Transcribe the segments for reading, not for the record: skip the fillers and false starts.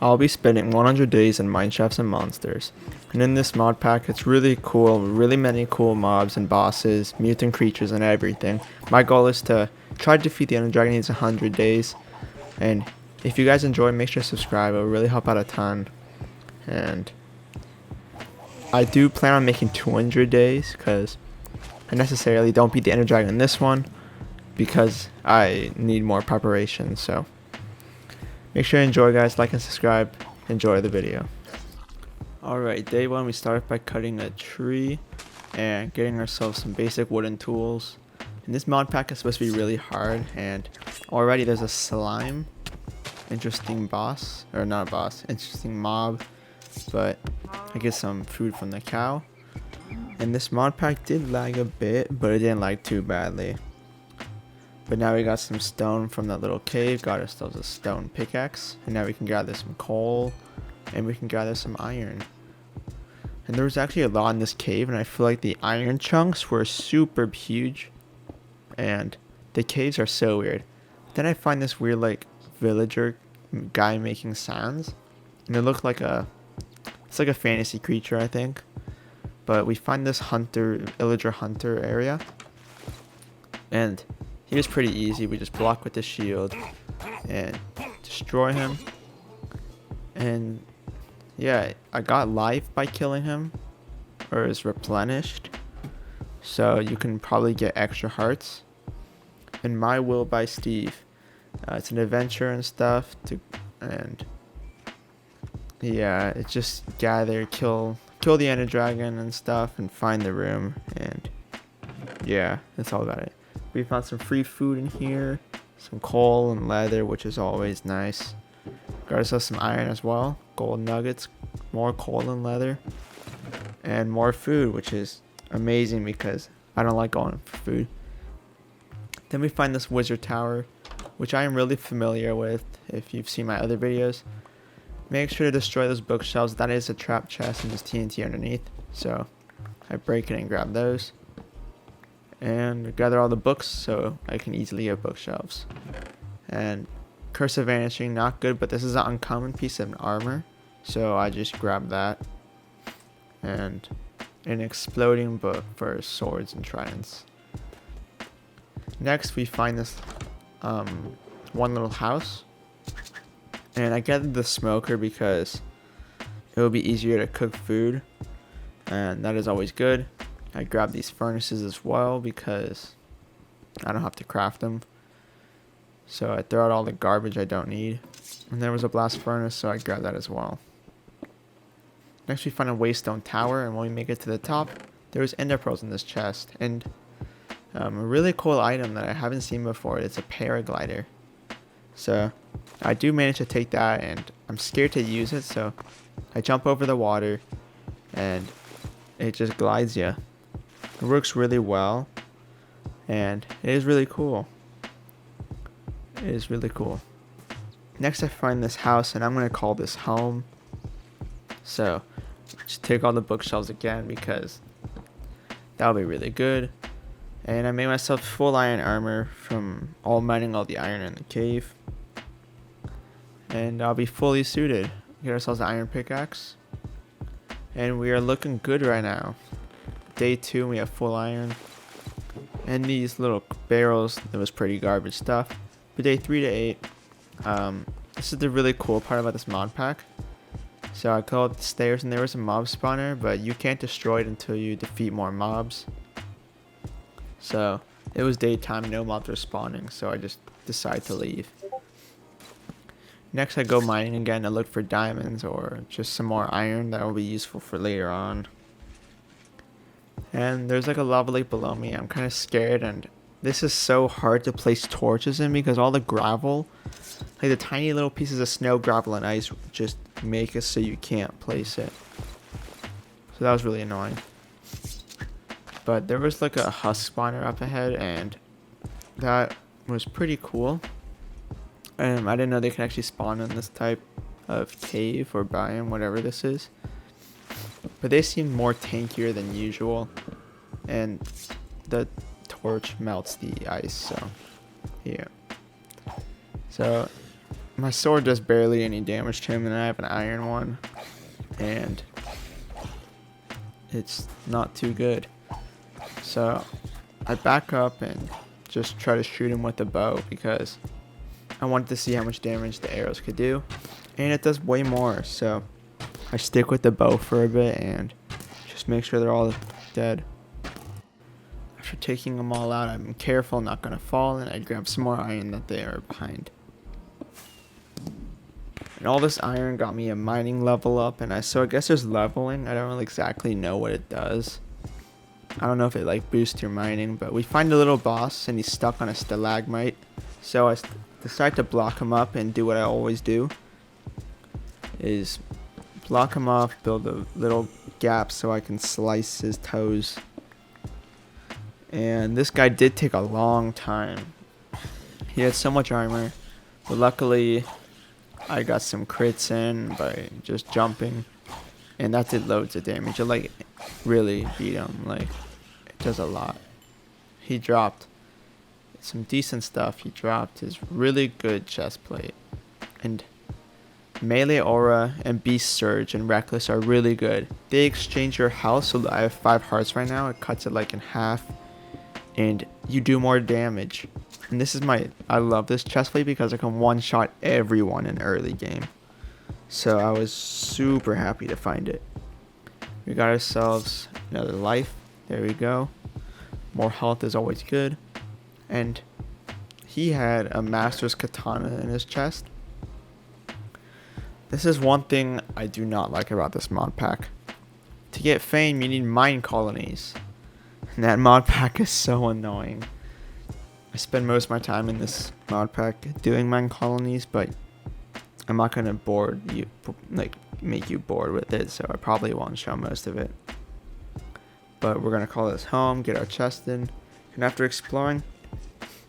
I'll be spending 100 days in Mineshafts and Monsters. And in this mod pack, it's really cool, really many cool mobs and bosses, mutant creatures and everything. My goal is to try to defeat the Ender Dragon in 100 days. And if you guys enjoy, make sure to subscribe, it will really help out a ton. And I do plan on making 200 days, because I necessarily don't beat the Ender Dragon in this one, because I need more preparation, so. Make sure to enjoy, guys, like and subscribe, enjoy the video. Alright, day one, we start by cutting a tree and getting ourselves some basic wooden tools. And this mod pack is supposed to be really hard, and already there's a slime. Interesting boss, or not a boss, interesting mob, but I get some food from the cow. And this mod pack did lag a bit, but it didn't lag too badly. But now we got some stone from that little cave, got ourselves a stone pickaxe, and now we can gather some coal, and we can gather some iron. And there was actually a lot in this cave, and I feel like the iron chunks were super huge, and the caves are so weird. Then I find this weird like villager guy making sounds, and it looked like it's like a fantasy creature, I think. But we find this villager hunter area, and he was pretty easy. We just block with the shield and destroy him. And yeah, I got life by killing him, or is replenished. So you can probably get extra hearts. And My Will by Steve. It's an adventure and stuff. And yeah, it's just gather, kill the Ender Dragon and stuff, and find the room. And yeah, that's all about it. We found some free food in here, some coal and leather, which is always nice. Got ourselves some iron as well, gold nuggets, more coal and leather, and more food, which is amazing because I don't like going for food. Then we find this wizard tower, which I am really familiar with if you've seen my other videos. Make sure to destroy those bookshelves. That is a trap chest and there's TNT underneath, so I break it and grab those. And gather all the books so I can easily get bookshelves. And Curse of Vanishing, not good, but this is an uncommon piece of armor, so I just grabbed that. And an exploding book for swords and tridents. Next we find this one little house, and I gathered the smoker because it will be easier to cook food, and that is always good. I grabbed these furnaces as well because I don't have to craft them. So I throw out all the garbage I don't need. And there was a blast furnace, so I grabbed that as well. Next we find a waystone tower, and when we make it to the top, there's ender pearls in this chest. And a really cool item that I haven't seen before, it's a paraglider. So I do manage to take that, and I'm scared to use it, so I jump over the water and it just glides you. It works really well, and it is really cool. It is really cool. Next I find this house, and I'm going to call this home. So just take all the bookshelves again because that'll be really good. And I made myself full iron armor from mining all the iron in the cave. And I'll be fully suited. Get ourselves an iron pickaxe. And we are looking good right now. Day 2, we have full iron. And these little barrels, it was pretty garbage stuff. But day 3 to 8, this is the really cool part about this mod pack. So I go up the stairs and there was a mob spawner, but you can't destroy it until you defeat more mobs. So it was daytime, no mobs were spawning, so I just decided to leave. Next I go mining again to look for diamonds or just some more iron that will be useful for later on. And there's like a lava lake below me. I'm kind of scared, and this is so hard to place torches in because all the gravel, like the tiny little pieces of snow, gravel, and ice just make it so you can't place it. So that was really annoying. But there was like a husk spawner up ahead, and that was pretty cool. I didn't know they can actually spawn in this type of cave or biome, whatever this is. But they seem more tankier than usual, and the torch melts the ice, so yeah. So my sword does barely any damage to him, and I have an iron one, and it's not too good. So I back up and just try to shoot him with the bow because I wanted to see how much damage the arrows could do, and it does way more. So I stick with the bow for a bit and just make sure they're all dead. After taking them all out, I'm careful not going to fall, and I grab some more iron that they are behind. And all this iron got me a mining level up, and so I guess there's leveling. I don't really exactly know what it does. I don't know if it like boosts your mining, but we find a little boss and he's stuck on a stalagmite. So I decide to block him up and do what I always do, is block him off, build a little gap so I can slice his toes. And this guy did take a long time. He had so much armor, but luckily I got some crits in by just jumping, and that did loads of damage. It like really beat him, like it does a lot. He dropped some decent stuff. He dropped his really good chest plate, and melee aura and beast surge and reckless are really good. They exchange your health, so I have 5 hearts right now. It cuts it like in half, and you do more damage. And this is I love this chest plate because I can one-shot everyone in early game. So I was super happy to find it. We got ourselves another life. There we go. More health is always good. And he had a master's katana in his chest. This is one thing I do not like about this mod pack. To get fame, you need mine colonies. And that mod pack is so annoying. I spend most of my time in this mod pack doing mine colonies, but I'm not gonna make you bored with it, so I probably won't show most of it. But we're gonna call this home, get our chest in, and after exploring,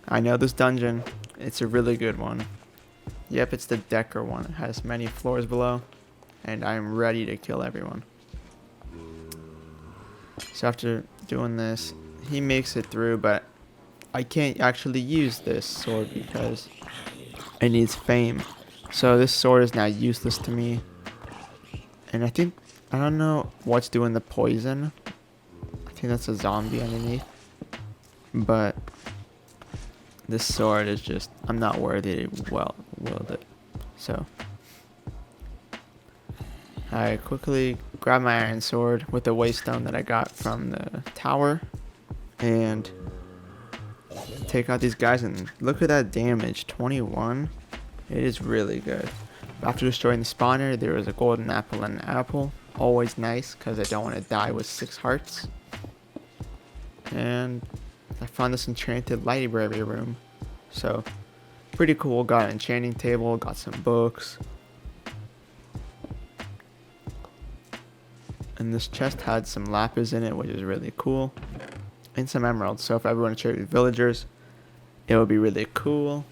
I know this dungeon. It's a really good one. Yep, it's the Decker one. It has many floors below, and I'm ready to kill everyone. So after doing this, he makes it through, but I can't actually use this sword because it needs fame. So this sword is now useless to me. And I don't know what's doing the poison. I think that's a zombie underneath. But this sword is just, I'm not worthy to wield it. So I quickly grab my iron sword with the waystone that I got from the tower and take out these guys, and look at that damage, 21. It is really good. After destroying the spawner, there was a golden apple and an apple. Always nice because I don't want to die with 6 hearts. And I found this enchanted library room. So pretty cool. Got an enchanting table, got some books. And this chest had some lapis in it, which is really cool. And some emeralds. So if I want to trade with villagers, it would be really cool.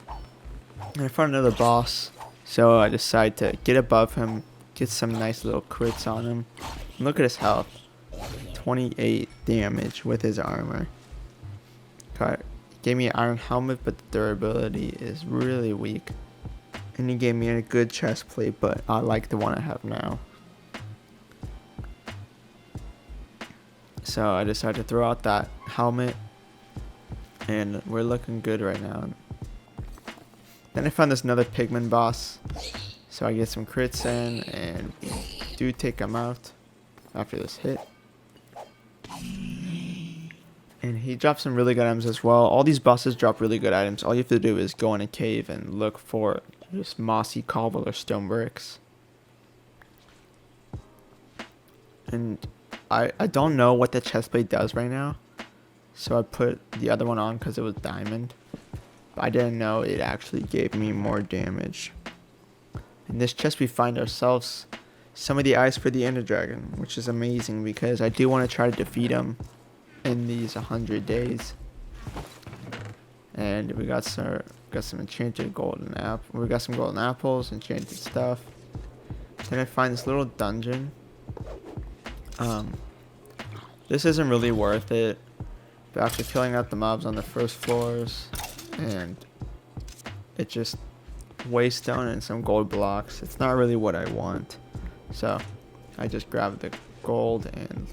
And I found another boss. So I decided to get above him, get some nice little crits on him. And look at his health. 28 damage with his armor. Gave me an iron helmet, but the durability is really weak. And he gave me a good chest plate, but I like the one I have now. So I decided to throw out that helmet, and we're looking good right now. Then I found this another pigman boss, so I get some crits in, and we do take him out after this hit. And he dropped some really good items as well. All these bosses drop really good items. All you have to do is go in a cave and look for just mossy cobble or stone bricks. And I don't know what the chestplate does right now, so I put the other one on because it was diamond. But I didn't know it actually gave me more damage. In this chest we find ourselves some of the eyes for the Ender Dragon, which is amazing because I do want to try to defeat him in these 100 days. And we got some enchanted golden apple. We got some golden apples, enchanted stuff. Then I find this little dungeon. This isn't really worth it, but after killing out the mobs on the first floors, and it just waystone and some gold blocks. It's not really what I want. So I just grab the gold and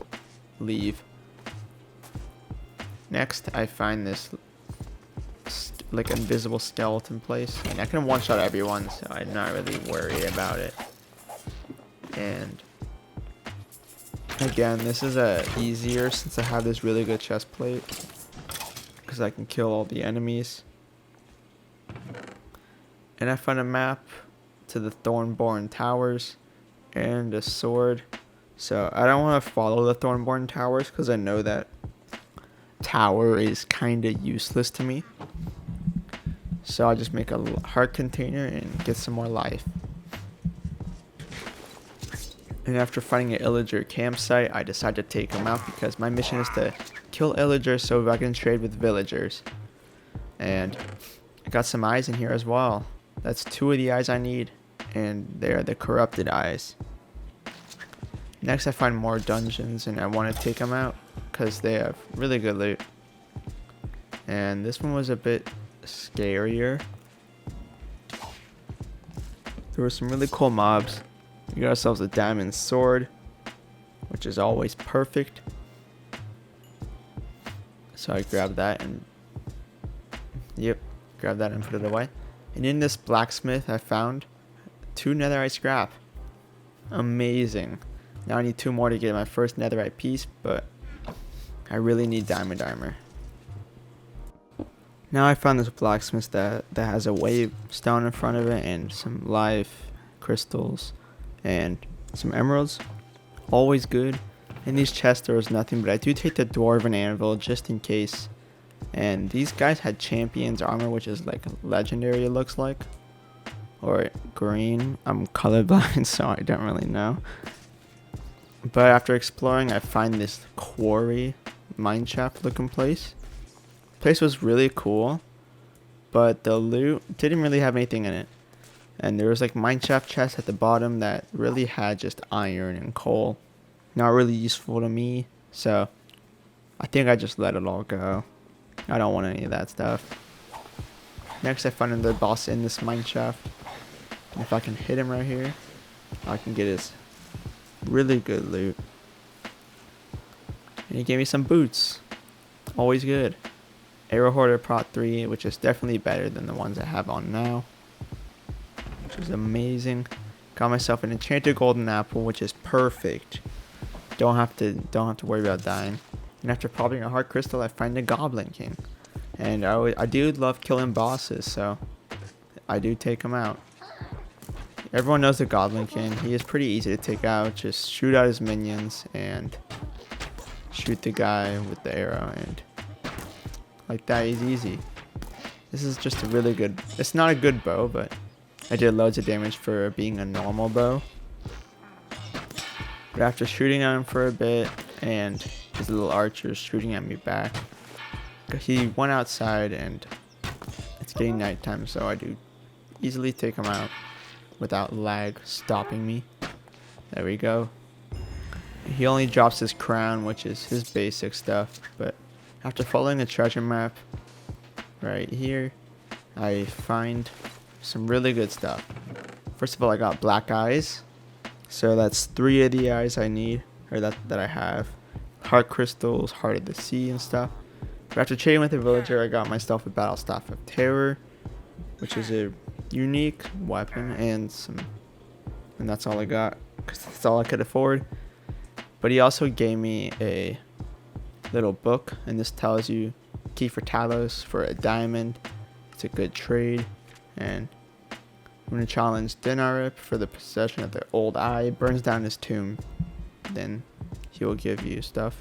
leave. Next, I find this like invisible skeleton place, and I can one-shot everyone, so I'm not really worried about it. And again, this is easier since I have this really good chest plate, because I can kill all the enemies. And I found a map to the Thornborn Towers and a sword. So I don't want to follow the Thornborn Towers because I know that tower is kind of useless to me. So I'll just make a heart container and get some more life. And after finding an illager campsite, I decided to take him out because my mission is to kill illagers so I can trade with villagers. And I got some eyes in here as well. That's 2 of the eyes I need, and they are the corrupted eyes. Next I find more dungeons, and I want to take them out because they have really good loot. And this one was a bit scarier. There were some really cool mobs. We got ourselves a diamond sword, which is always perfect. So I grabbed that and grab that and put it away. And in this blacksmith I found 2 netherite scrap. Amazing. Now I need 2 more to get my first netherite piece, but I really need diamond armor. Now I found this blacksmith that has a wave stone in front of it and some life crystals and some emeralds. Always good. In these chests there was nothing, but I do take the dwarven anvil just in case. And these guys had champion's armor, which is like legendary, it looks like, or green. I'm colorblind, so I don't really know. But after exploring, I find this quarry mineshaft looking place. Place was really cool, but the loot didn't really have anything in it. And there was like mineshaft chests at the bottom that really had just iron and coal. Not really useful to me, so I think I just let it all go. I don't want any of that stuff. Next I find another boss in this mineshaft. And if I can hit him right here, I can get his really good loot. And he gave me some boots. Always good. Arrow Hoarder Prot 3, which is definitely better than the ones I have on now, which is amazing. Got myself an enchanted golden apple, which is perfect. Don't have to worry about dying. And after popping a heart crystal, I find a Goblin King. And I do love killing bosses, so I do take him out. Everyone knows the Goblin King. He is pretty easy to take out. Just shoot out his minions and shoot the guy with the arrow, and like that is easy. This is just a really good, it's not a good bow, but I did loads of damage for being a normal bow. But after shooting at him for a bit and his little archers shooting at me back, he went outside and it's getting nighttime, so I do easily take him out without lag stopping me. There we go. He only drops his crown, which is his basic stuff, but after following the treasure map right here, I find some really good stuff. First of all, I got black eyes, so that's 3 of the eyes I need, or that I have. Heart crystals, heart of the sea and stuff. But after trading with a villager, I got myself a battle staff of terror, which is a unique weapon, and that's all I got because that's all I could afford. But he also gave me a little book, and this tells you key for Talos for a diamond. It's a good trade. And I'm gonna challenge Dinarip for the possession of the old eye. Burns down his tomb, then he will give you stuff.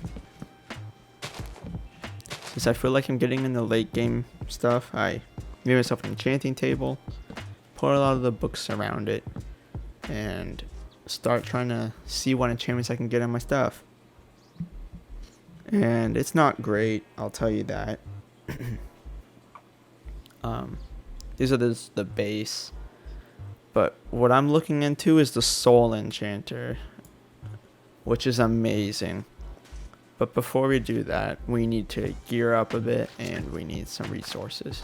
Since I feel like I'm getting in the late game stuff, I made myself an enchanting table, put a lot of the books around it, and start trying to see what enchantments I can get on my stuff. And it's not great, I'll tell you that. These are the base, but what I'm looking into is the soul enchanter, which is amazing. But before we do that, we need to gear up a bit and we need some resources.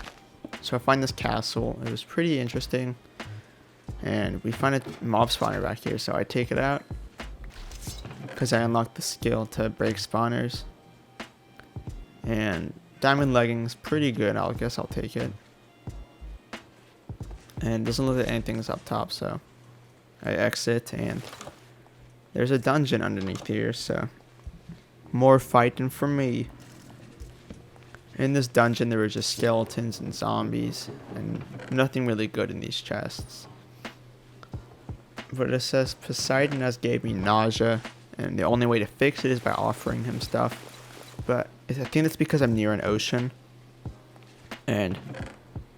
So I find this castle. It was pretty interesting. And we find a mob spawner back here, so I take it out. Because I unlocked the skill to break spawners. And diamond leggings, pretty good. I guess I'll take it. And doesn't look like anything's up top, so I exit, and there's a dungeon underneath here, so more fighting for me. In this dungeon there were just skeletons and zombies, and nothing really good in these chests. But it says Poseidon has gave me nausea, and the only way to fix it is by offering him stuff. But I think it's because I'm near an ocean, and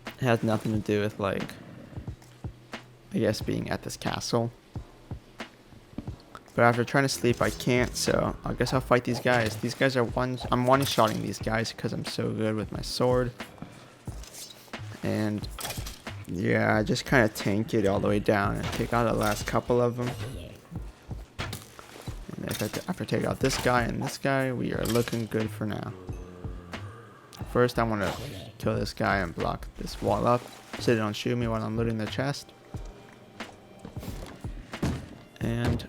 it has nothing to do with, like, I guess being at this castle. But after trying to sleep I can't, so I guess I'll fight these guys. These guys are I'm one-shotting these guys because I'm so good with my sword. And yeah, I just kind of tank it all the way down and take out the last couple of them. And after take out this guy and this guy, we are looking good for now. First I want to kill this guy and block this wall up so they don't shoot me while I'm looting the chest. And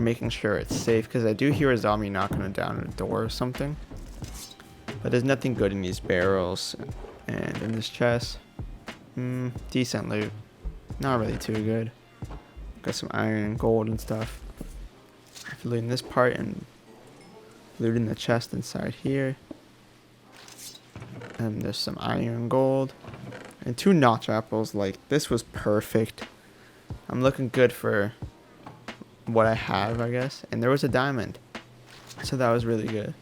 making sure it's safe, because I do hear a zombie knocking it down at a door or something. But there's nothing good in these barrels. And in this chest, decent loot. Not really too good. Got some iron and gold and stuff. After looting this part and looting the chest inside here. And there's some iron and gold. And 2 notch apples. Like, this was perfect. I'm looking good for what I have, I guess. And there was a diamond, so that was really good.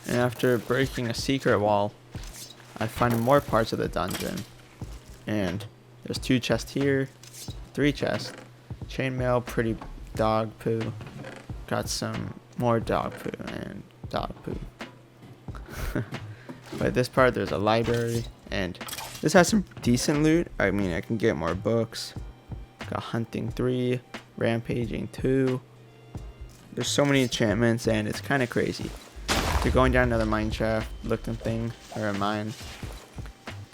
And after breaking a secret wall, I find more parts of the dungeon. And there's 2 chests here, 3 chests. Chainmail, pretty dog poo. Got some more dog poo and dog poo. But this part there's a library, and this has some decent loot. I mean, I can get more books. Got hunting 3, rampaging 2. There's so many enchantments, and it's kind of crazy. You're going down another mine shaft looking thing, or a mine.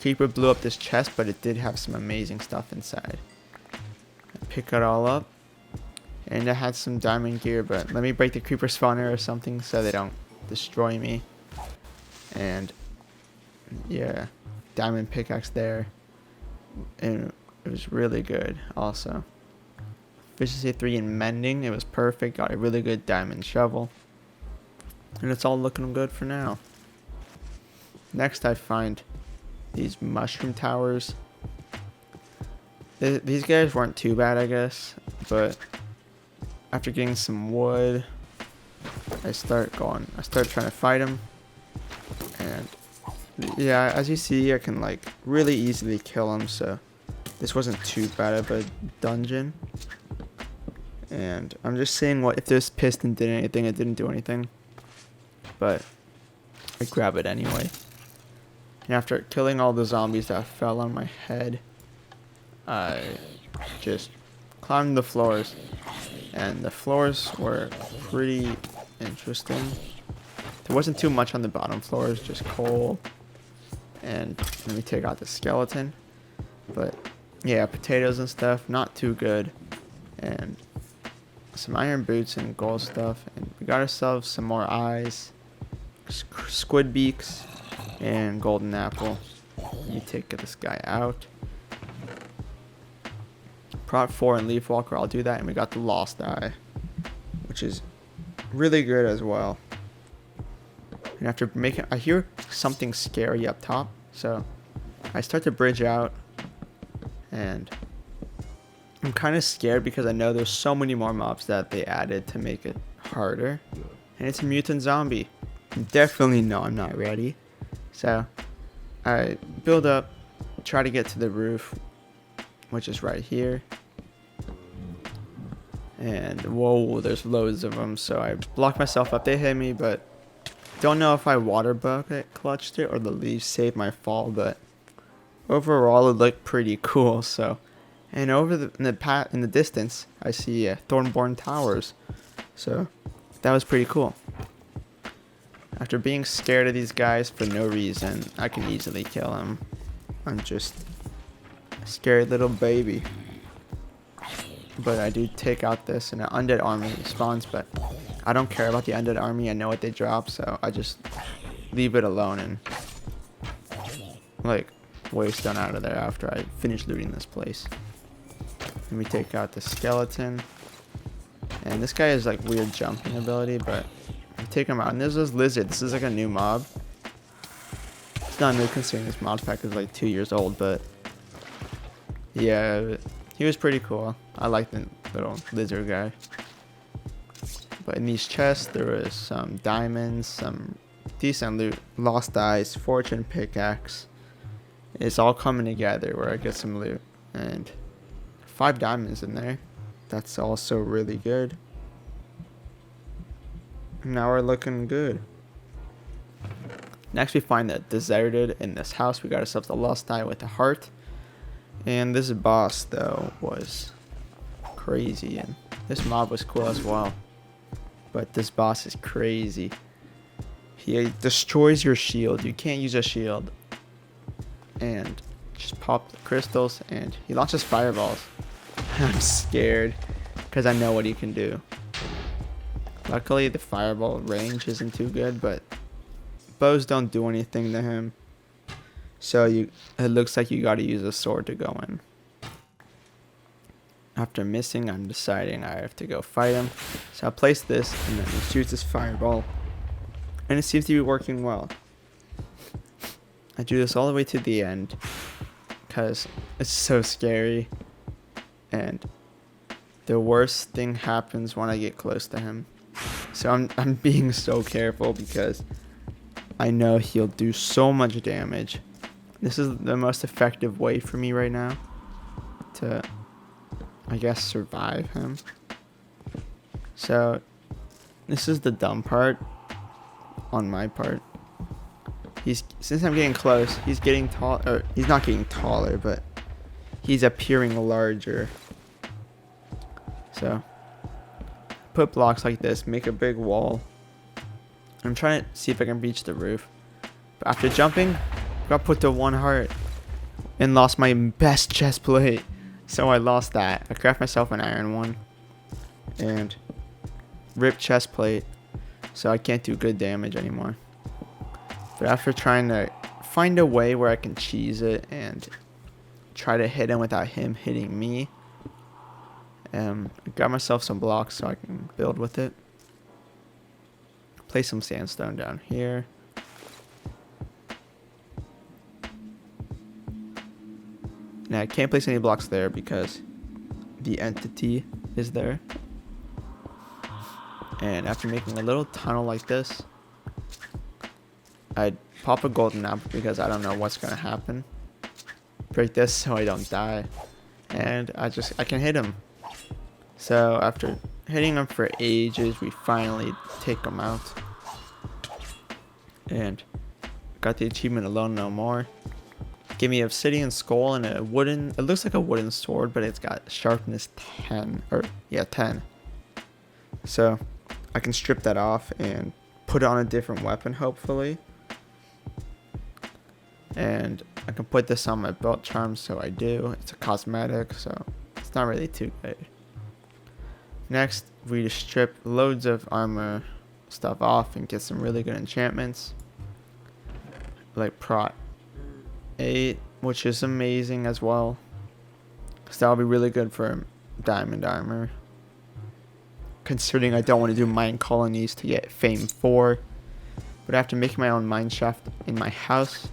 Creeper blew up this chest, but it did have some amazing stuff inside. I pick it all up, and it had some diamond gear, but let me break the creeper spawner or something so they don't destroy me. And yeah, diamond pickaxe there, and it was really good also. Efficiency 3 in mending, it was perfect. Got a really good diamond shovel. And it's all looking good for now. Next I find these mushroom towers. These guys weren't too bad, I guess. But after getting some wood, I start trying to fight them. And yeah, as you see, I can like really easily kill them, so this wasn't too bad of a dungeon. And I'm just saying, what if this piston did anything? It didn't do anything, but I grab it anyway. And after killing all the zombies that fell on my head, I just climbed the floors, and the floors were pretty interesting. There wasn't too much on the bottom floors, just coal. And let me take out the skeleton. But yeah, potatoes and stuff, not too good. And some iron boots and gold stuff. And we got ourselves some more eyes, squid beaks, and golden apple. Let me take this guy out. Prot 4 and leaf walker, I'll do that. And we got the lost eye, which is really good as well. And after making, I hear something scary up top, so I start to bridge out, and I'm kind of scared because I know there's so many more mobs that they added to make it harder, and it's a mutant zombie. Definitely no, I'm not ready. So I build up, try to get to the roof, which is right here. And whoa, there's loads of them, so I block myself up. They hit me, but don't know if I water bucket clutched it or the leaves saved my fall, but overall it looked pretty cool. So, and over in the distance, I see Thornborn Towers, so that was pretty cool. After being scared of these guys for no reason, I can easily kill him. I'm just a scared little baby. But I do take out this, and an undead army spawns, but I don't care about the undead army. I know what they drop, so I just leave it alone and like waste on out of there after I finish looting this place. Let me take out the skeleton. And this guy has like weird jumping ability, but I take him out. And there's this lizard. This is like a new mob. It's not new considering this mod pack is like 2 years old, but yeah, he was pretty cool. I like the little lizard guy. But in these chests, there was some diamonds, some decent loot, lost eyes, fortune pickaxe. It's all coming together where I get some loot. And 5 diamonds in there. That's also really good. Now we're looking good. Next we find that deserted in this house. We got ourselves a lost eye with a heart. And this boss though was crazy, and this mob was cool as well. But this boss is crazy. He destroys your shield. You can't use a shield. And just pop the crystals, and he launches fireballs. I'm scared because I know what he can do. Luckily the fireball range isn't too good, but bows don't do anything to him. So it looks like you gotta use a sword to go in. After missing, I'm deciding I have to go fight him. So I place this, and then he shoots his fireball. And it seems to be working well. I do this all the way to the end because it's so scary. And the worst thing happens when I get close to him. So I'm being so careful because I know he'll do so much damage. This is the most effective way for me right now to, I guess, survive him. So this is the dumb part on my part. Since I'm getting close, he's getting tall, or he's not getting taller, but he's appearing larger. So put blocks like this, make a big wall. I'm trying to see if I can reach the roof. But after jumping, got put to 1 heart and lost my best chest plate. So I lost that. I craft myself an iron one and ripped chest plate, so I can't do good damage anymore. But after trying to find a way where I can cheese it and try to hit him without him hitting me, I got myself some blocks so I can build with it. Place some sandstone down here. Now I can't place any blocks there because the entity is there. And after making a little tunnel like this, I'd pop a golden apple because I don't know what's gonna happen. Break this so I don't die. And I can hit him. So after hitting him for ages, we finally take him out. And got the achievement Alone No More. Give me obsidian skull and a wooden, it looks like a wooden sword, but it's got sharpness 10, or yeah, 10. So I can strip that off and put it on a different weapon, hopefully. And I can put this on my belt charm, so I do. It's a cosmetic, so it's not really too good. Next, we just strip loads of armor stuff off and get some really good enchantments. Like Prot 8, which is amazing as well. Because that'll be really good for diamond armor. Considering I don't want to do mine colonies to get fame 4. But after making my own mine shaft in my house,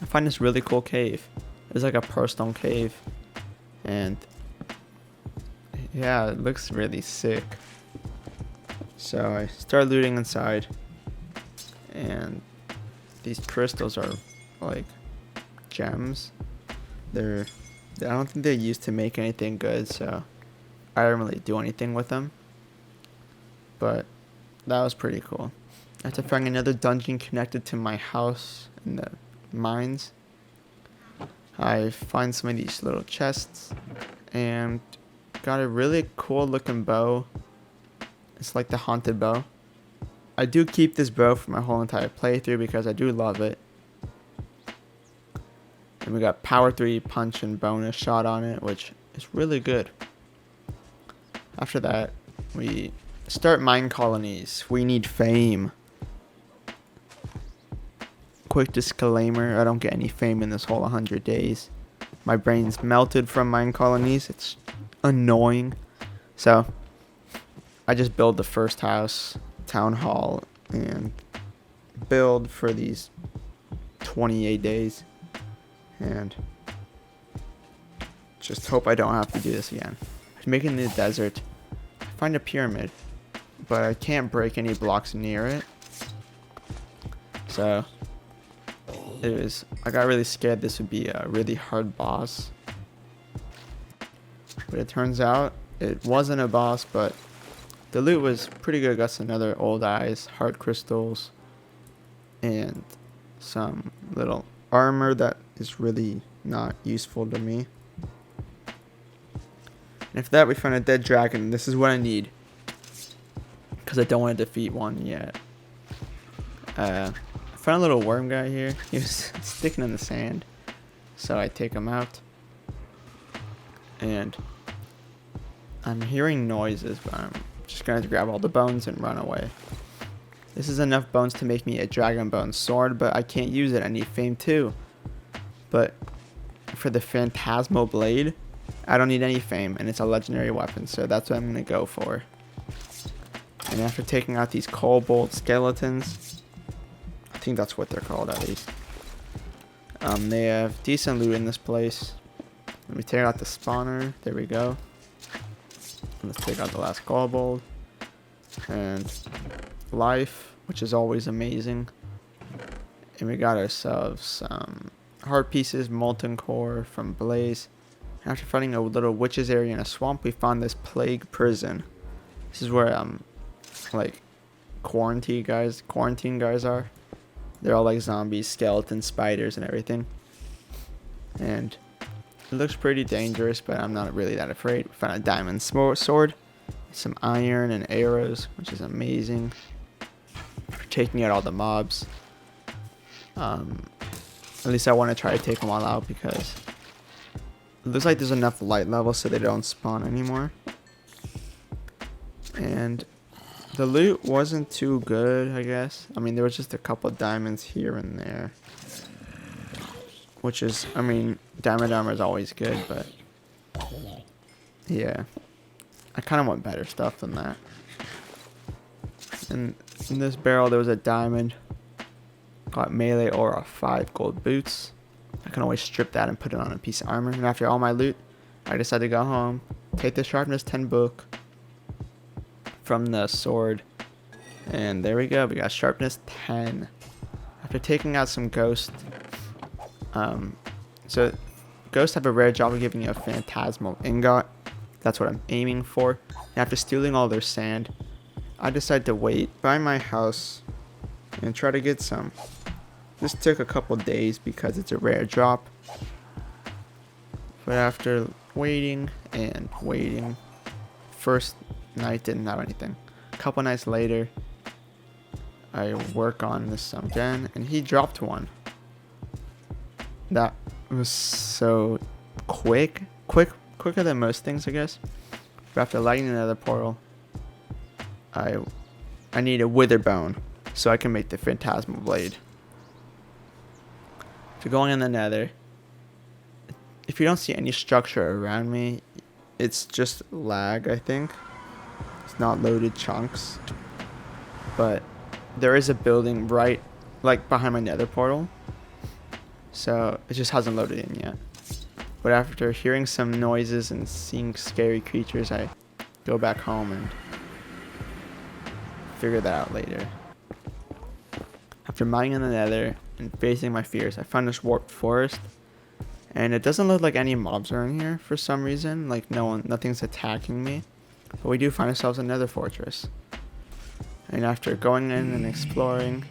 I find this really cool cave. It's like a pearl stone cave. And yeah, it looks really sick. So I start looting inside. And these crystals are like gems. I don't think they're used to make anything good, so I don't really do anything with them. But that was pretty cool. I have to find another dungeon connected to my house in the mines. I find some of these little chests and got a really cool looking bow. It's like the haunted bow. I do keep this bow for my whole entire playthrough because I do love it. And we got power 3 punch and bonus shot on it, which is really good. After that, we start mine colonies. We need fame. Quick disclaimer, I don't get any fame in this whole 100 days. My brain's melted from mine colonies. It's annoying. So, I just build the first house, town hall, and build for these 28 days. And just hope I don't have to do this again. Making the desert. I find a pyramid, but I can't break any blocks near it. So I got really scared this would be a really hard boss. But it turns out it wasn't a boss, but the loot was pretty good. Got some another old eyes, heart crystals, and some little armor that is really not useful to me. And after that, we found a dead dragon. This is what I need, because I don't want to defeat one yet. I found a little worm guy here. He was sticking in the sand, so I take him out. And I'm hearing noises, but I'm just going to grab all the bones and run away. This is enough bones to make me a dragon bone sword, but I can't use it. I need fame too. But for the phantasmal blade, I don't need any fame, and it's a legendary weapon, so that's what I'm going to go for. And after taking out these kobold skeletons, I think that's what they're called at least. They have decent loot in this place. Let me take out the spawner. There we go. Let's take out the last kobold. And life, which is always amazing. And we got ourselves some heart pieces, molten core from Blaze. After finding a little witch's area in a swamp, we found this plague prison. This is where like quarantine guys are. They're all like zombies, skeletons, spiders, and everything. And it looks pretty dangerous, but I'm not really that afraid. We found a diamond sword, some iron and arrows, which is amazing. For taking out all the mobs. At least I want to try to take them all out because it looks like there's enough light levels so they don't spawn anymore. And the loot wasn't too good, I guess. I mean, there was just a couple diamonds here and there. Which is, I mean, diamond armor is always good, but yeah. I kind of want better stuff than that. And in this barrel, there was a diamond. Got melee aura 5 gold boots. I can always strip that and put it on a piece of armor. And after all my loot, I decided to go home, take the sharpness 10 book from the sword, and there we go. We got sharpness 10. After taking out some ghosts, so ghosts have a rare job of giving you a phantasmal ingot. That's what I'm aiming for. And after stealing all their sand, I decided to wait by my house and try to get some. This took a couple days because it's a rare drop. But after waiting and waiting, first night didn't have anything. A couple nights later, I work on this again, and he dropped one. That was so quicker than most things, I guess. But after lighting another portal, I need a wither bone so I can make the phantasmal blade. So going in the nether, if you don't see any structure around me, it's just lag, I think. It's not loaded chunks. But there is a building right like behind my nether portal. So it just hasn't loaded in yet. But after hearing some noises and seeing scary creatures, I go back home and figure that out later. After mining in the nether and facing my fears, I found this warped forest. And it doesn't look like any mobs are in here for some reason. Like nothing's attacking me. But we do find ourselves another fortress. And after going in and exploring,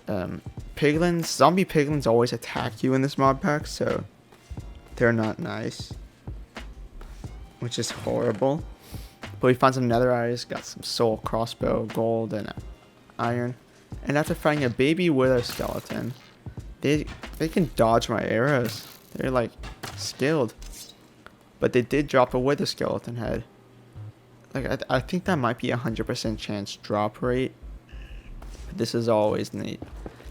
zombie piglins always attack you in this mod pack, so they're not nice, which is horrible. But we found some nether eyes, got some soul crossbow, gold, and iron. And after fighting a baby wither skeleton, they can dodge my arrows. They're like skilled. But they did drop a wither skeleton head. Like I think that might be 100% chance drop rate. But this is always neat.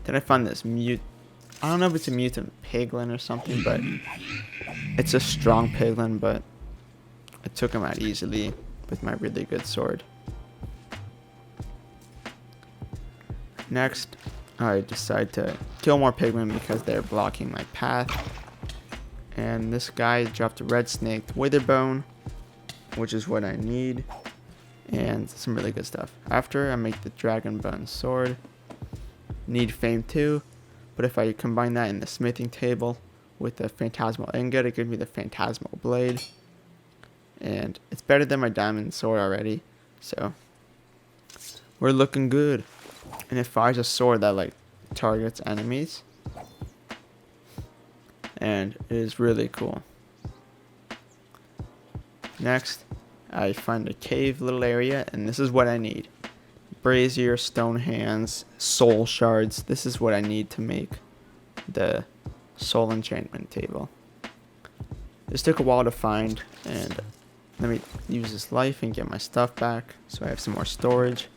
Then I found this I don't know if it's a mutant piglin or something, but it's a strong piglin, but I took him out easily with my really good sword. Next, I decide to kill more pigmen because they're blocking my path. And this guy dropped a red snaked witherbone, which is what I need, and some really good stuff. After, I make the dragon bone sword. Need fame too, but if I combine that in the smithing table with the phantasmal ingot, it gives me the phantasmal blade. And it's better than my diamond sword already, so we're looking good. And it fires a sword that like targets enemies, and it is really cool. Next, I find a cave little area, and this is what I need: brazier, stone hands, soul shards. This is what I need to make the soul enchantment table. This took a while to find, and let me use this life and get my stuff back so I have some more storage.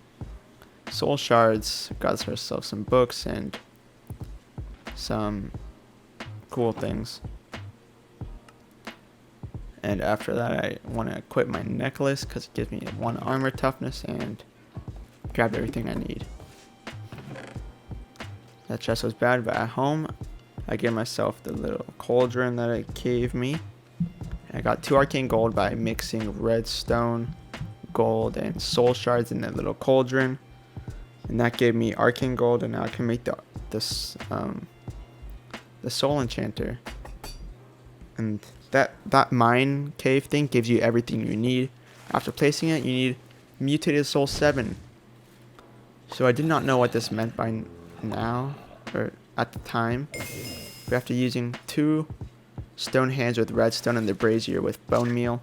Soul shards, got ourselves some books and some cool things. And after that, I want to equip my necklace because it gives me 1 armor toughness, and grab everything I need. That chest was bad, but at home, I gave myself the little cauldron that it gave me. I got 2 arcane gold by mixing redstone, gold, and soul shards in that little cauldron. And that gave me arcane gold, and now I can make the soul enchanter. And that mine cave thing gives you everything you need. After placing it, you need mutated soul 7. So I did not know what this meant by now, or at the time. But after using 2 stone hands with redstone and the brazier with bone meal,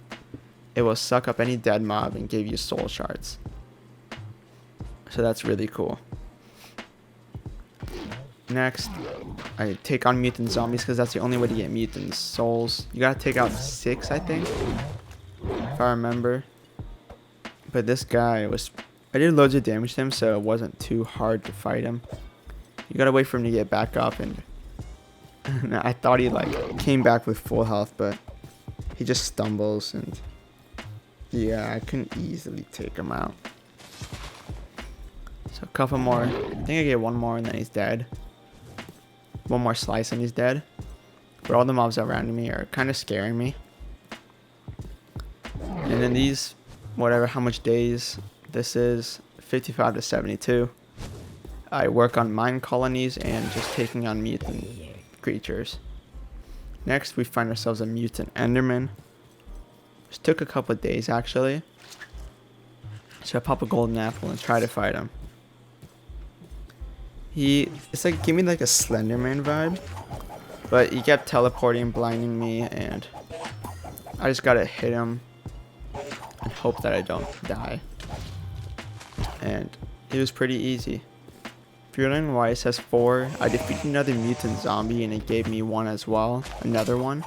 it will suck up any dead mob and give you soul shards. So that's really cool. Next, I take on mutant zombies because that's the only way to get mutant souls. You gotta take out 6, I think, if I remember. But this guy I did loads of damage to him, so it wasn't too hard to fight him. You gotta wait for him to get back up, and I thought he like came back with full health, but he just stumbles, and yeah, I couldn't easily take him out. So a couple more. I think I get 1 more and then he's dead. 1 more slice and he's dead. But all the mobs around me are kind of scaring me. And then these, how much days this is, 55 to 72. I work on mine colonies and just taking on mutant creatures. Next, we find ourselves a mutant enderman. This took a couple of days actually. So I pop a golden apple and try to fight him. It's like, give me like a Slenderman vibe, but he kept teleporting, blinding me, and I just gotta hit him and hope that I don't die. And it was pretty easy. If you're wondering why it says 4, I defeated another mutant zombie and it gave me 1 as well, another one.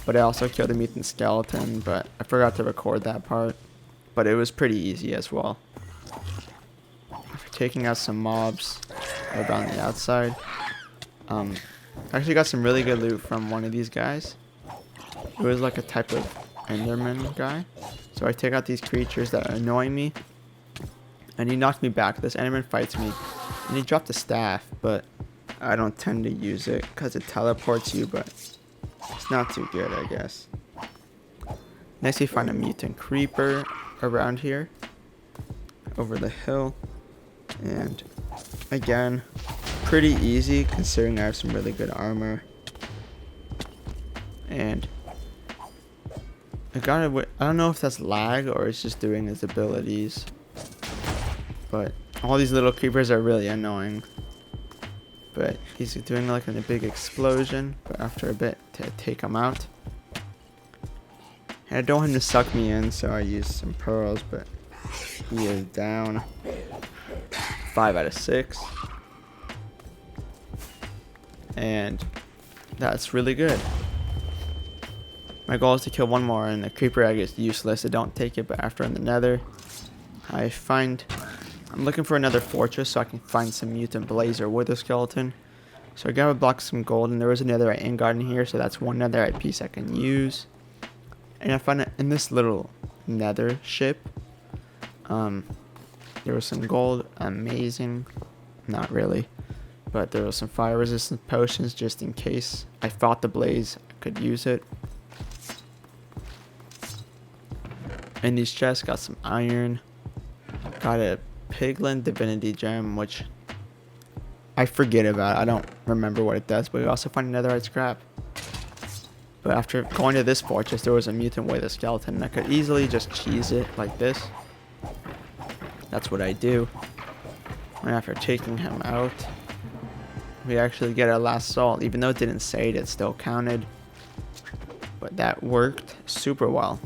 But I also killed a mutant skeleton, but I forgot to record that part. But it was pretty easy as well. After taking out some mobs around the outside, I actually got some really good loot from one of these guys. It was like a type of enderman guy. So I take out these creatures that are annoying me, and he knocked me back. This enderman fights me, and he dropped a staff, but I don't tend to use it because it teleports you, but it's not too good, I guess. Next, we find a mutant creeper around here, over the hill, and again, pretty easy considering I have some really good armor. And I don't know if that's lag or it's just doing his abilities, but all these little creepers are really annoying. But he's doing like a big explosion, but after a bit to take him out. And I don't want him to suck me in, so I use some pearls, but he is down. 5 out of 6. And that's really good. My goal is to kill one more, and the creeper egg is useless, so don't take it. But after in the nether, I'm looking for another fortress so I can find some mutant blaze or wither skeleton. So I gotta block some gold, and there was a netherite ingot in here, so that's one netherite piece I can use. And I found it in this little nether ship. There was some gold, amazing. Not really, but there was some fire resistant potions just in case I fought the blaze, I could use it. In these chests, got some iron, got a piglin divinity gem, which I forget about. I don't remember what it does, but we also find netherite scrap. But after going to this fortress, there was a mutant wither skeleton, and I could easily just cheese it like this. That's what I do. And after taking him out, we actually get our last salt. Even though it didn't say it, it still counted. But that worked super well.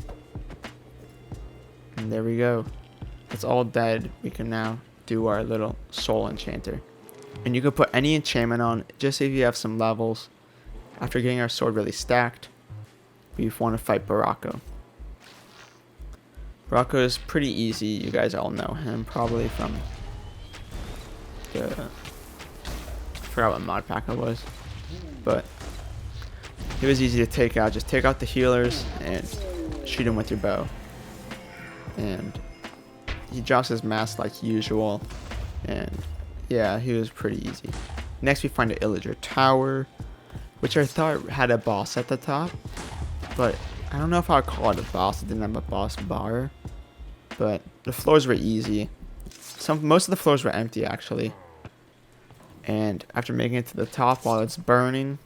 And there we go. It's all dead. We can now do our little soul enchanter. And you can put any enchantment on, just if you have some levels. After getting our sword really stacked, we want to fight Barako. Barako is pretty easy. You guys all know him probably from the... I forgot what mod pack it was. But he was easy to take out. Just take out the healers and shoot him with your bow. And he drops his mask like usual. And yeah, he was pretty easy. Next we find the Illager Tower, which I thought had a boss at the top. But I don't know if I'd call it a boss. It didn't have a boss bar. But the floors were easy. Most of the floors were empty actually. And after making it to the top while it's burning,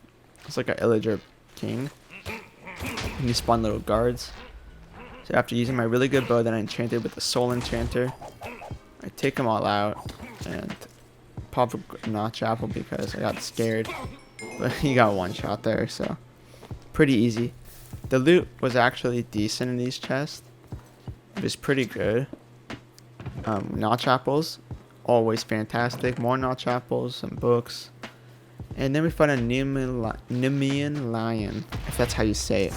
it's like an Illager king. And you spawn little guards. So after using my really good bow that I enchanted with the soul enchanter, I take them all out and pop a notch apple because I got scared. But he got one shot there, so pretty easy. The loot was actually decent in these chests. It was pretty good. Notch apples, always fantastic. More notch apples, some books. And then we found a Nemean lion, if that's how you say it.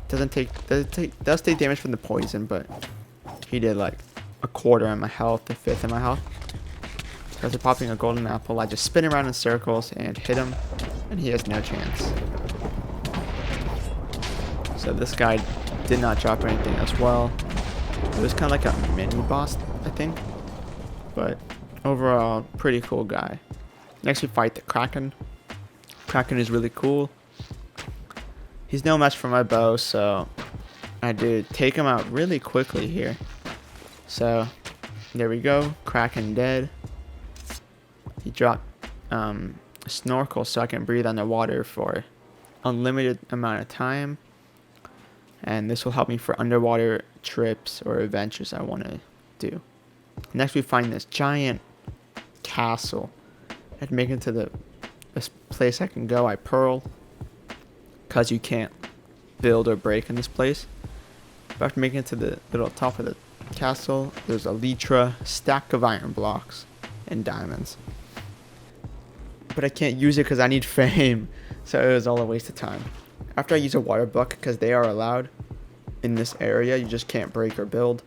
Does take damage from the poison, but he did like a quarter of my health, a fifth of my health. So after popping a golden apple, I just spin around in circles and hit him, and he has no chance. So this guy did not drop anything as well. It was kind of like a mini boss, I think. But overall, pretty cool guy. Next we fight the Kraken. Kraken is really cool. He's no match for my bow, so I did take him out really quickly here. So there we go, Kraken dead. He dropped a snorkel so I can breathe underwater for unlimited amount of time. And this will help me for underwater trips or adventures I want to do. Next we find this giant castle. I had to make it to the best place I can go. I pearl, because you can't build or break in this place. But after making it to the little top of the castle, there's a Elytra, stack of iron blocks, and diamonds. But I can't use it because I need fame, so it was all a waste of time. After I use a water bucket, because they are allowed in this area, you just can't break or build.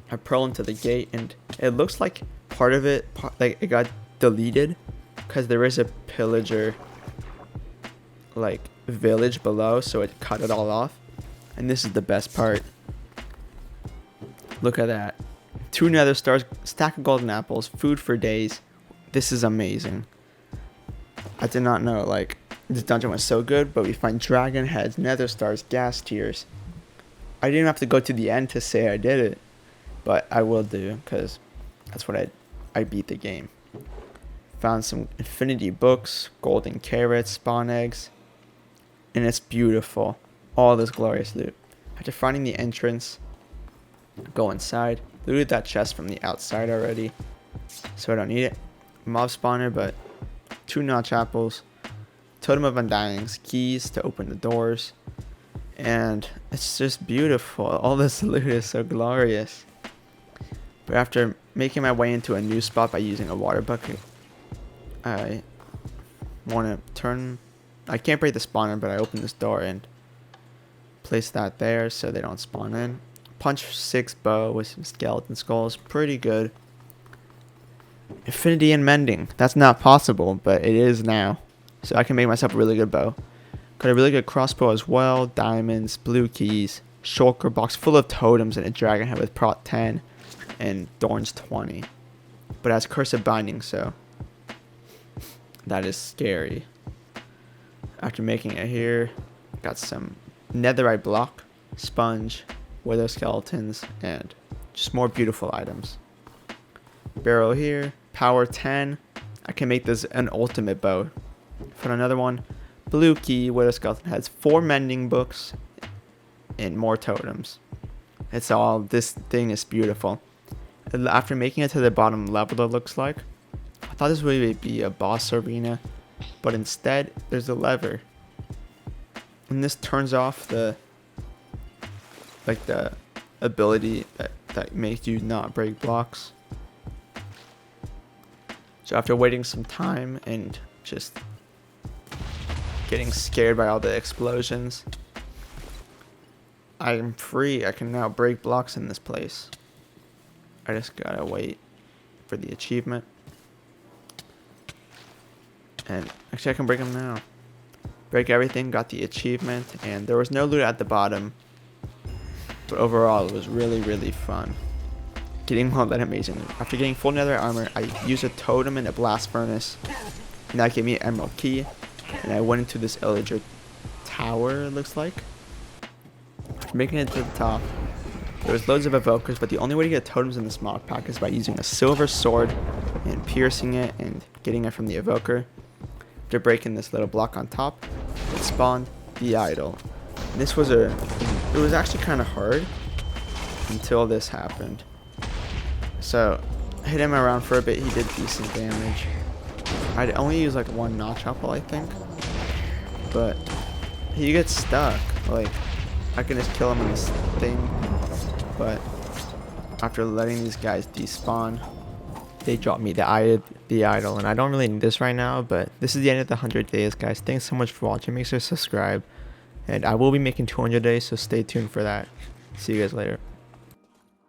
I pearl into the gate, and it looks like part of it, like it got deleted, because there is a pillager, like, village below, so it cut it all off. And this is the best part. Look at that. 2 nether stars, stack of golden apples, food for days. This is amazing. I did not know, like, this dungeon was so good, but we find dragon heads, nether stars, gas tears. I didn't have to go to the end to say I did it, but I will do, because that's what I beat the game. Found some infinity books, golden carrots, spawn eggs, and it's beautiful. All this glorious loot. After finding the entrance, go inside. Looted that chest from the outside already, so I don't need it. Mob spawner, but 2 notch apples, totem of undyings, keys to open the doors, and it's just beautiful. All this loot is so glorious. But after making my way into a new spot by using a water bucket, I want to turn... I can't break the spawner, but I open this door and place that there so they don't spawn in. Punch 6 bow with some skeleton skulls. Pretty good. Infinity and mending. That's not possible, but it is now. So I can make myself a really good bow. Got a really good crossbow as well. Diamonds, blue keys, shulker box full of totems, and a dragon head with prot 10 and thorns 20. But it has cursive binding, so that is scary. After making it here, got some netherite block, sponge, wither skeletons, and just more beautiful items. Barrel here, power 10. I can make this an ultimate bow. For another one, blue key, wither skeleton heads, 4 mending books, and more totems. It's all, this thing is beautiful. After making it to the bottom level, it looks like, I thought this would be a boss arena, but instead there's a lever, and this turns off the ability that makes you not break blocks. So after waiting some time and just getting scared by all the explosions, I am free. I can now break blocks in this place. I just gotta wait for the achievement. And actually I can break them now. Break everything, got the achievement, and there was no loot at the bottom. But overall it was really, really fun. Getting all that amazing loot. After getting full nether armor, I used a totem in a blast furnace. And that gave me an emerald key. And I went into this illager tower, it looks like. After making it to the top, there was loads of evokers, but the only way to get totems in this mod pack is by using a silver sword and piercing it and getting it from the evoker. After breaking this little block on top, it spawned the idol. And this was it was actually kind of hard until this happened. So I hit him around for a bit. He did decent damage. I'd only use like 1 notch apple, I think, but he gets stuck. Like, I can just kill him in this thing, but after letting these guys despawn, they dropped me the idol, and I don't really need this right now, but this is the end of the 100 days, guys. Thanks so much for watching. Make sure to subscribe, and I will be making 200 days, so stay tuned for that. See you guys later.